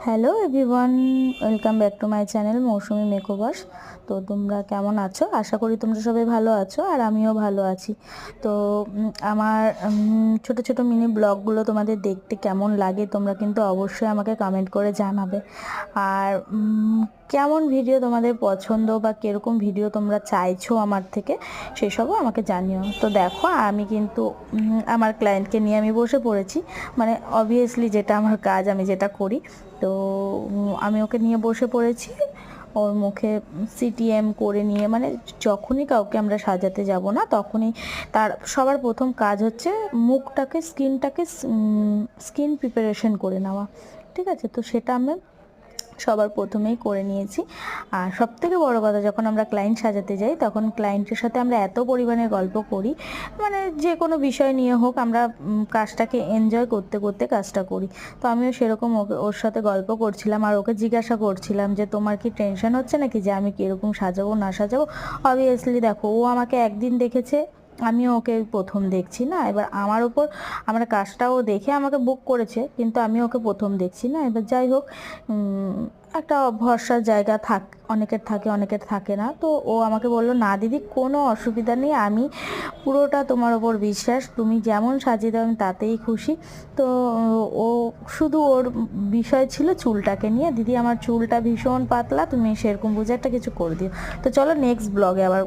Hello everyone, welcome back to my channel Mousumi makeovers. তো তোমরা কেমন আছো? আশা করি তোমরা সবাই ভালো আছো, আর আমিও ভালো আছি। তো আমার ছোট ছোট মিনি ব্লগগুলো তোমাদের দেখতে কেমন লাগে তোমরা কিন্তু অবশ্যই আমাকে কমেন্ট করে জানাবে। আর কেমন ভিডিও তোমাদের পছন্দ বা কীরকম ভিডিও তোমরা চাইছো আমার থেকে, সেসবও আমাকে জানিও। তো দেখো, আমি কিন্তু আমার ক্লায়েন্টকে নিয়ে আমি বসে পড়েছি। মানে অবভিয়াসলি যেটা আমার কাজ, আমি যেটা করি, তো আমি ওকে নিয়ে বসে পড়েছি। ওর মুখে সিটিএম করে নিয়ে, মানে যখনই কাউকে আমরা সাজাতে যাব না তখনই তার সবার প্রথম কাজ হচ্ছে মুখটাকে, স্কিন প্রিপারেশন করে নেওয়া। ঠিক আছে, তো সেটা আমি সবার প্রথমেই করে নিয়েছি। আর সবথেকে বড় কথা, যখন আমরা ক্লায়েন্ট সাজাতে যাই তখন ক্লায়েন্টের সাথে আমরা এত পরিমাণে গল্প করি, মানে যে কোনো বিষয় নিয়ে হোক, আমরা কাজটাকে এনজয় করতে করতে কাজটা করি। তো আমিও সেরকম ওর সাথে গল্প করছিলাম, আর ওকে জিজ্ঞাসা করছিলাম যে তোমার কি টেনশন হচ্ছে নাকি যে আমি কীরকম সাজাবো না সাজাবো। অবভিয়াসলি দেখো, ও আমাকে একদিন দেখেছে, আমিও ওকে প্রথম দেখছি না। এবার আমার ওপর আমার কাজটাও দেখে আমাকে বুক করেছে, কিন্তু আমি ওকে প্রথম দেখছি না। এবার যাই হোক, একটা ভরসার জায়গা অনেকের থাকে, অনেকের থাকে না। তো ও আমাকে বলল, না দিদি কোনো অসুবিধা নেই, আমি পুরোটা তোমার ওপর বিশ্বাস, তুমি যেমন সাজিয়ে দাও আমি তাতেই খুশি। তো ও শুধু ওর বিষয় ছিল চুলটাকে নিয়ে, দিদি আমার চুলটা ভীষণ পাতলা, তুমি সেরকম বুঝে একটা কিছু করে দিও। তো চলো নেক্সট ব্লগে আবার